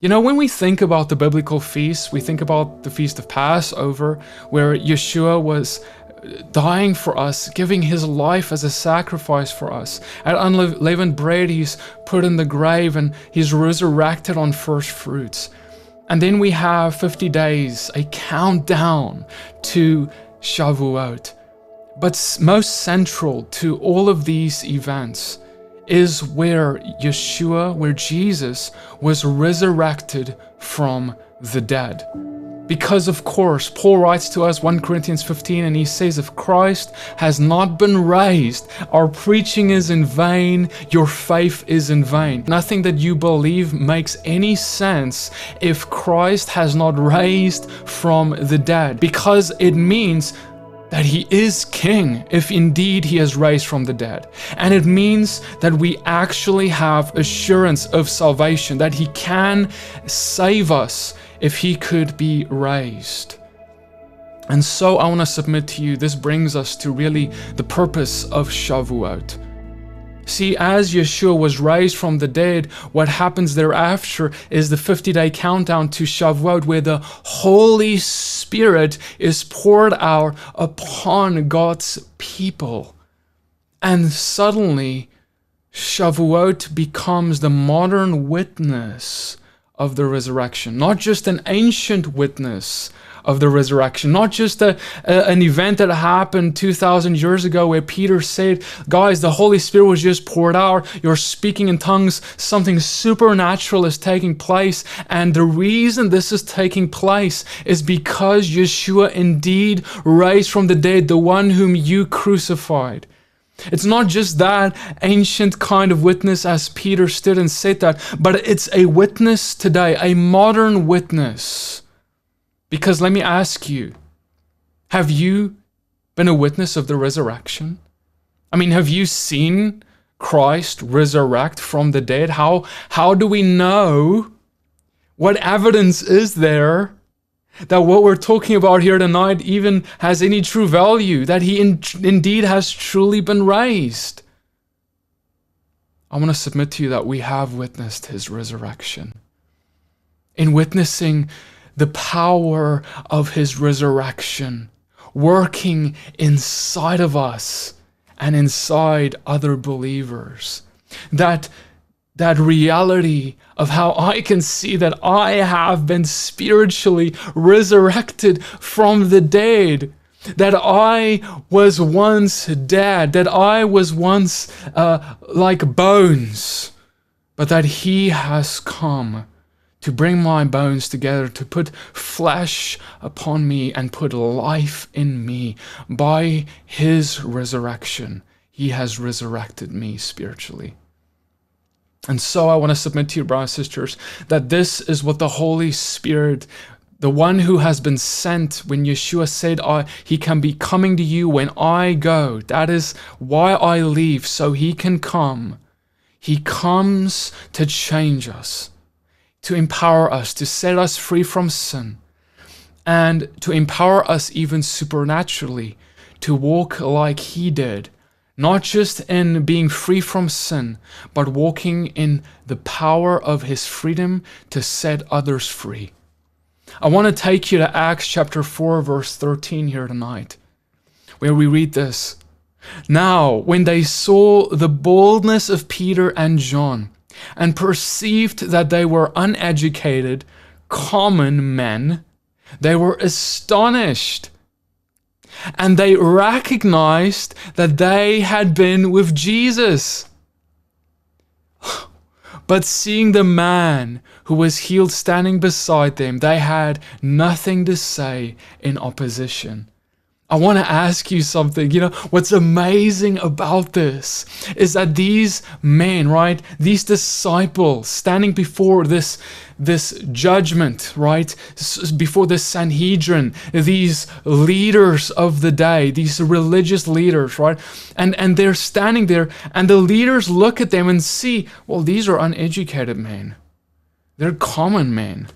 You know, when we think about the biblical feasts, we think about the Feast of Passover, where Yeshua was dying for us, giving his life as a sacrifice for us. At unleavened bread, he's put in the grave and he's resurrected on first fruits. And then we have 50 days, a countdown to Shavuot. But most central to all of these events is where Yeshua, where Jesus was resurrected from the dead. Because of course, Paul writes to us 1 Corinthians 15 and he says, if Christ has not been raised, our preaching is in vain, your faith is in vain. Nothing that you believe makes any sense if Christ has not raised from the dead, because it means that he is king if indeed he has raised from the dead. And it means that we actually have assurance of salvation, that he can save us if he could be raised. And so I want to submit to you, this brings us to really the purpose of Shavuot. See, as Yeshua was raised from the dead, what happens thereafter is the 50-day countdown to Shavuot, where the Holy Spirit is poured out upon God's people. And suddenly, Shavuot becomes the modern witness of the resurrection, not just an ancient witness of the resurrection, not just an event that happened 2,000 years ago where Peter said, guys, the Holy Spirit was just poured out, you're speaking in tongues, something supernatural is taking place. And the reason this is taking place is because Yeshua indeed raised from the dead, the one whom you crucified. It's not just that ancient kind of witness as Peter stood and said that, but it's a witness today, a modern witness. Because let me ask you, have you been a witness of the resurrection? I mean, have you seen Christ resurrect from the dead? How do we know? What evidence is there that what we're talking about here tonight even has any true value, that he indeed has truly been raised? I want to submit to you that we have witnessed his resurrection. In witnessing the power of his resurrection working inside of us and inside other believers. That reality of how I can see that I have been spiritually resurrected from the dead, that I was once dead, that I was once like bones, but that he has come to bring my bones together, to put flesh upon me and put life in me. By his resurrection, he has resurrected me spiritually. And so I want to submit to you, brothers and sisters, that this is what the Holy Spirit, the one who has been sent, when Yeshua said, he can be coming to you when I go. That is why I leave, so he can come. He comes to change us, to empower us, to set us free from sin, and to empower us even supernaturally to walk like he did, not just in being free from sin, but walking in the power of his freedom to set others free. I want to take you to Acts chapter 4, verse 13 here tonight, where we read this. Now, when they saw the boldness of Peter and John, and perceived that they were uneducated, common men, they were astonished. And they recognized that they had been with Jesus. But seeing the man who was healed standing beside them, they had nothing to say in opposition. I want to ask you something. You know, what's amazing about this is that these men, right, these disciples standing before this judgment, right, before this Sanhedrin, these leaders of the day, these religious leaders, right, and they're standing there, and the leaders look at them and see, well, these are uneducated men. They're common men.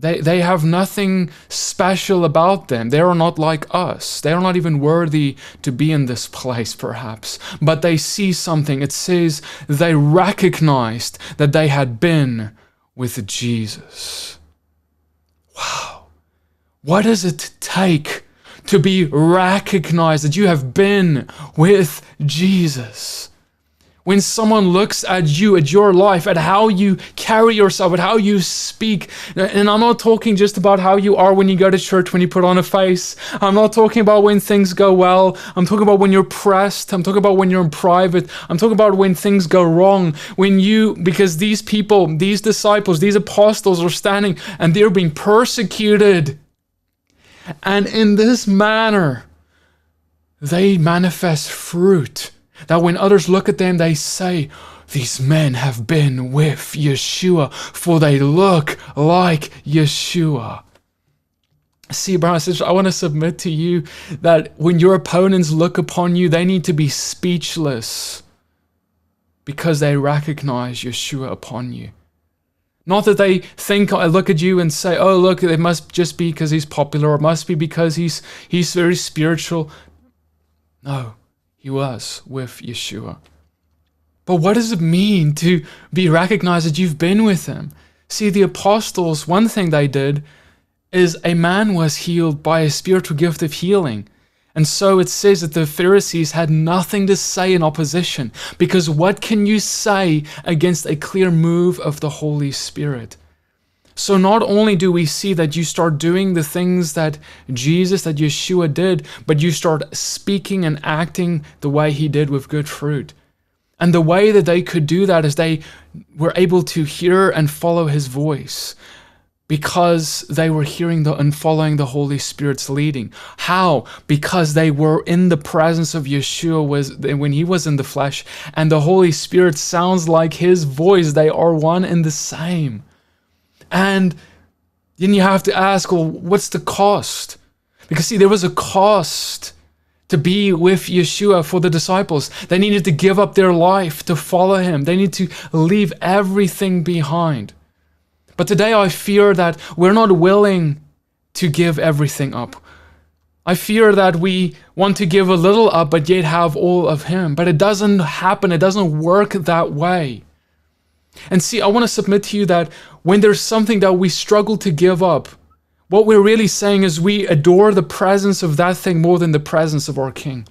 They have nothing special about them. They are not like us. They are not even worthy to be in this place, perhaps. But they see something. It says they recognized that they had been with Jesus. Wow. What does it take to be recognized that you have been with Jesus? When someone looks at you, at your life, at how you carry yourself, at how you speak, and I'm not talking just about how you are when you go to church, when you put on a face. I'm not talking about when things go well. I'm talking about when you're pressed. I'm talking about when you're in private. I'm talking about when things go wrong. Because these people, these disciples, these apostles are standing and they're being persecuted. And in this manner, they manifest fruit. That when others look at them, they say, these men have been with Yeshua, for they look like Yeshua. See, brothers and sisters, I want to submit to you that when your opponents look upon you, they need to be speechless because they recognize Yeshua upon you. Not that they think, I look at you and say, oh, look, it must just be because he's popular, or it must be because he's very spiritual. No. He was with Yeshua. But what does it mean to be recognized that you've been with him? See, the apostles, one thing they did is a man was healed by a spiritual gift of healing. And so it says that the Pharisees had nothing to say in opposition, because what can you say against a clear move of the Holy Spirit? So not only do we see that you start doing the things that Yeshua did, but you start speaking and acting the way he did with good fruit. And the way that they could do that is they were able to hear and follow his voice because they were hearing and following the Holy Spirit's leading. How? Because they were in the presence of Yeshua when he was in the flesh, and the Holy Spirit sounds like his voice. They are one and the same. And then you have to ask, well, what's the cost? Because see, there was a cost to be with Yeshua for the disciples. They needed to give up their life to follow him. They need to leave everything behind. But today I fear that we're not willing to give everything up. I fear that we want to give a little up, but yet have all of him. But it doesn't happen. It doesn't work that way. And see, I want to submit to you that when there's something that we struggle to give up, what we're really saying is we adore the presence of that thing more than the presence of our King.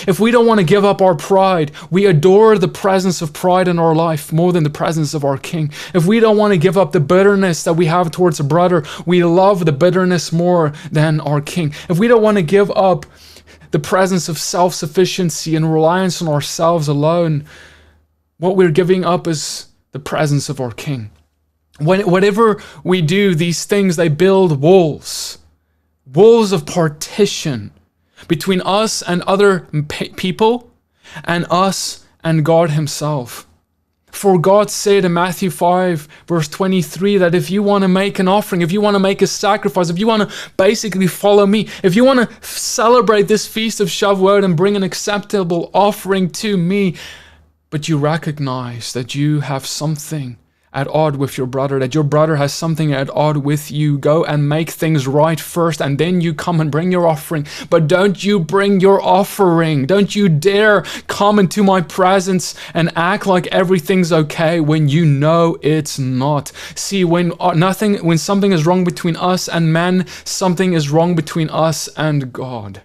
If we don't want to give up our pride, we adore the presence of pride in our life more than the presence of our King. If we don't want to give up the bitterness that we have towards a brother, we love the bitterness more than our King. If we don't want to give up the presence of self-sufficiency and reliance on ourselves alone, what we're giving up is the presence of our King. Whatever we do, these things, they build walls of partition between us and other people, and us and God himself. For God said in Matthew 5 verse 23 that if you want to make an offering, if you want to make a sacrifice, if you want to basically follow me, if you want to celebrate this feast of Shavuot and bring an acceptable offering to me, but you recognize that you have something at odd with your brother, that your brother has something at odd with you, go and make things right first, and then you come and bring your offering. But don't you bring your offering. Don't you dare come into my presence and act like everything's okay when you know it's not. See, when something is wrong between us and men, something is wrong between us and God.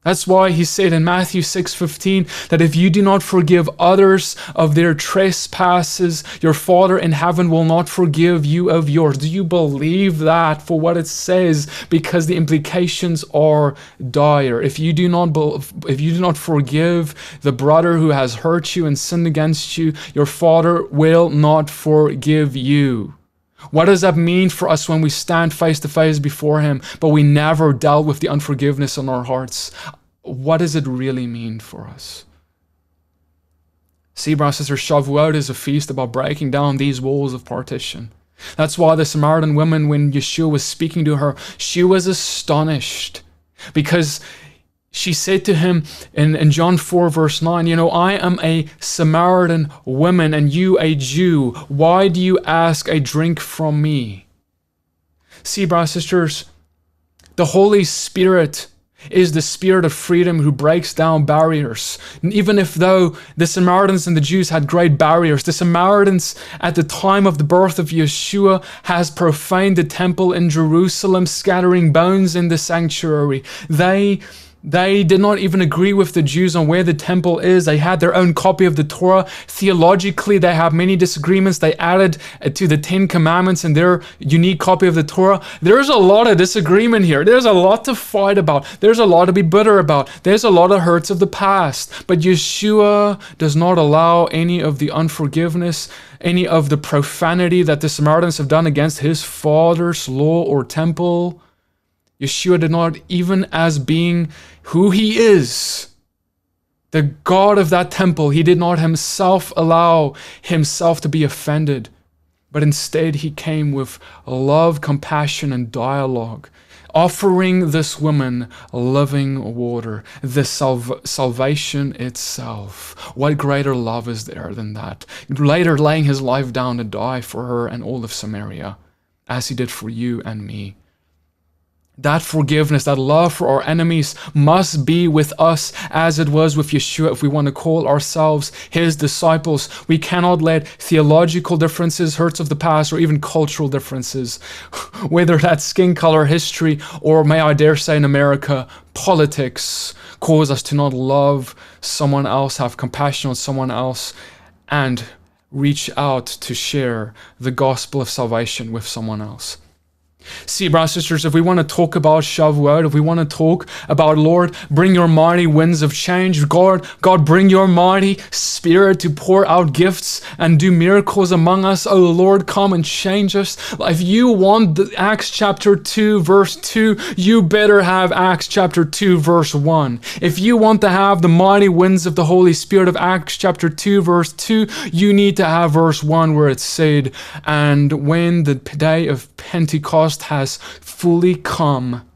That's why he said in Matthew 6:15 that if you do not forgive others of their trespasses, your Father in heaven will not forgive you of yours. Do you believe that for what it says? Because the implications are dire. If you do not forgive the brother who has hurt you and sinned against you, your Father will not forgive you. What does that mean for us when we stand face to face before him, but we never dealt with the unforgiveness in our hearts? What does it really mean for us? See, brothers and sisters, Shavuot is a feast about breaking down these walls of partition. That's why the Samaritan woman, when Yeshua was speaking to her, she was astonished, because she said to him in John 4 verse 9, I am a Samaritan woman and you a Jew. Why do you ask a drink from me? See, brothers and sisters, the Holy Spirit is the spirit of freedom who breaks down barriers. And even if though the Samaritans and the Jews had great barriers, the Samaritans at the time of the birth of Yeshua has profaned the temple in Jerusalem, scattering bones in the sanctuary. They did not even agree with the Jews on where the temple is. They had their own copy of the Torah. Theologically, they have many disagreements. They added to the 10 Commandments in their unique copy of the Torah. There's a lot of disagreement here. There's a lot to fight about. There's a lot to be bitter about. There's a lot of hurts of the past. But Yeshua does not allow any of the unforgiveness, any of the profanity that the Samaritans have done against his Father's law or temple. Yeshua did not, even as being who he is, the God of that temple, he did not himself allow himself to be offended, but instead he came with love, compassion, and dialogue, offering this woman living water, the salvation itself. What greater love is there than that? Later laying his life down to die for her and all of Samaria, as he did for you and me. That forgiveness, that love for our enemies must be with us as it was with Yeshua if we want to call ourselves his disciples. We cannot let theological differences, hurts of the past, or even cultural differences, whether that's skin color, history, or may I dare say in America, politics, cause us to not love someone else, have compassion on someone else, and reach out to share the gospel of salvation with someone else. See, brothers and sisters, if we want to talk about Shavuot, if we want to talk about, Lord, bring your mighty winds of change, God, bring your mighty spirit to pour out gifts and do miracles among us. Oh, Lord, come and change us. If you want the Acts chapter 2, verse 2, you better have Acts chapter 2, verse 1. If you want to have the mighty winds of the Holy Spirit of Acts chapter 2, verse 2, you need to have verse 1 where it said, and when the day of Pentecost has fully come,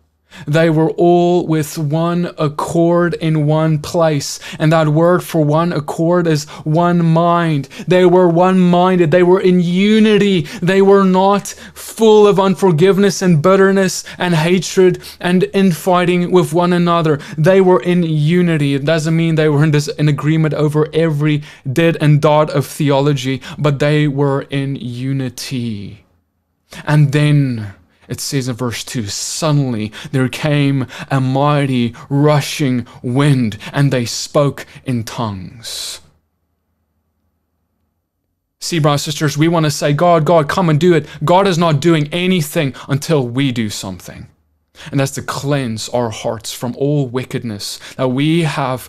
they were all with one accord in one place. And that word for one accord is one mind. They were one-minded. They were in unity. They were not full of unforgiveness and bitterness and hatred and infighting with one another. They were in unity. It doesn't mean they were in agreement over every did and dot of theology, but they were in unity. And then it says in verse 2, suddenly there came a mighty rushing wind, and they spoke in tongues. See, brothers and sisters, we want to say, God, come and do it. God is not doing anything until we do something. And that's to cleanse our hearts from all wickedness that we have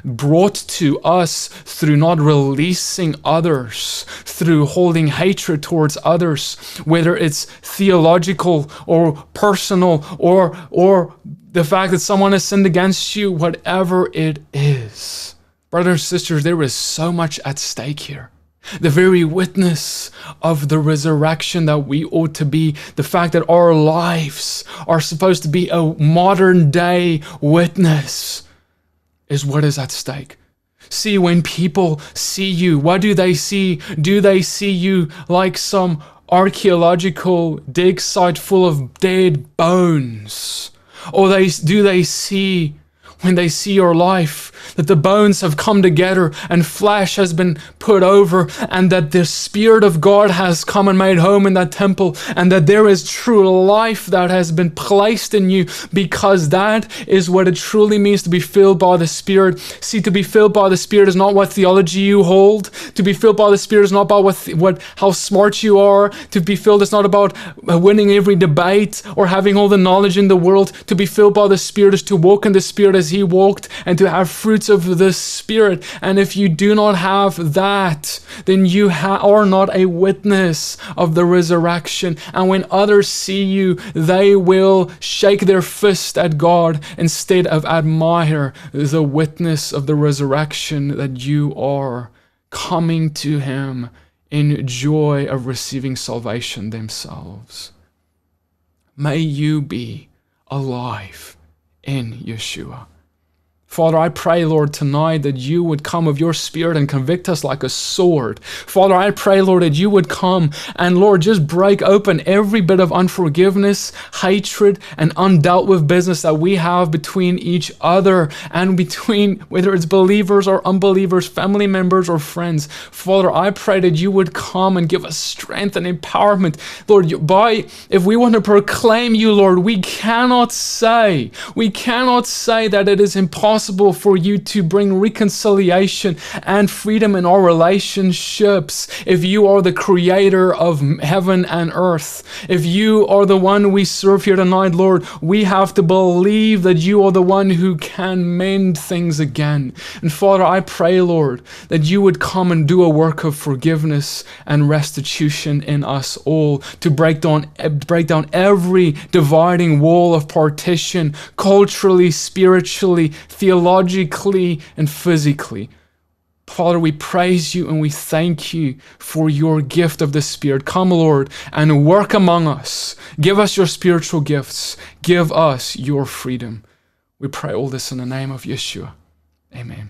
brought to us through not releasing others, through holding hatred towards others, whether it's theological or personal or the fact that someone has sinned against you, whatever it is. Brothers and sisters, there is so much at stake here. The very witness of the resurrection that we ought to be, the fact that our lives are supposed to be a modern day witness, is what is at stake. See, when people see you, what do they see? Do they see you like some archaeological dig site full of dead bones? Or do they see, when they see your life, that the bones have come together and flesh has been put over, and that the Spirit of God has come and made home in that temple, and that there is true life that has been placed in you, because that is what it truly means to be filled by the Spirit. See, to be filled by the Spirit is not what theology you hold. To be filled by the Spirit is not about how smart you are. To be filled is not about winning every debate or having all the knowledge in the world. To be filled by the Spirit is to walk in the Spirit as He walked, and to have fruits of the Spirit. And if you do not have that, then you are not a witness of the resurrection. And when others see you, they will shake their fist at God instead of admire the witness of the resurrection that you are, coming to Him in joy of receiving salvation themselves. May you be alive in Yeshua. Father, I pray, Lord, tonight that you would come with your Spirit and convict us like a sword. Father, I pray, Lord, that you would come and, Lord, just break open every bit of unforgiveness, hatred, and undealt with business that we have between each other and between, whether it's believers or unbelievers, family members or friends. Father, I pray that you would come and give us strength and empowerment. Lord, if we want to proclaim you, Lord, we cannot say that it is impossible for you to bring reconciliation and freedom in our relationships if you are the creator of heaven and earth. If you are the one we serve here tonight, Lord, we have to believe that you are the one who can mend things again. And Father, I pray, Lord, that you would come and do a work of forgiveness and restitution in us all to break down every dividing wall of partition, culturally, spiritually, theologically, and physically. Father, we praise you and we thank you for your gift of the Spirit. Come, Lord, and work among us. Give us your spiritual gifts. Give us your freedom. We pray all this in the name of Yeshua. Amen.